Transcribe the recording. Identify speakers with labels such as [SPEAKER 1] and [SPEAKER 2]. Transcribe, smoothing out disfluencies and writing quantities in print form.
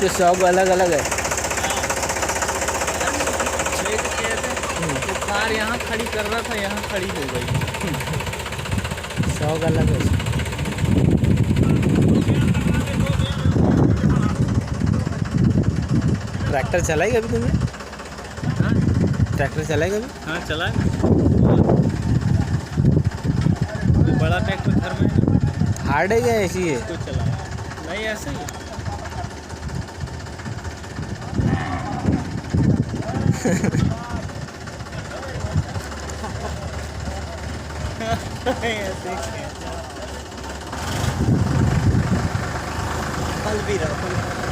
[SPEAKER 1] सबके शौक अलग अलग है।
[SPEAKER 2] तो कार यहाँ खड़ी कर रहा था, यहाँ खड़ी हो गई।
[SPEAKER 1] शौक अलग है। ट्रैक्टर चलाई कभी तुमने?
[SPEAKER 2] हाँ
[SPEAKER 1] ट्रैक्टर चलाई कभी?
[SPEAKER 2] हाँ चला है। बड़ा ट्रैक्टर घर में
[SPEAKER 1] हार्ड है या ऐसी है?
[SPEAKER 2] तो चला है। नहीं ऐसे ही ऐसे ही। फल भी रहा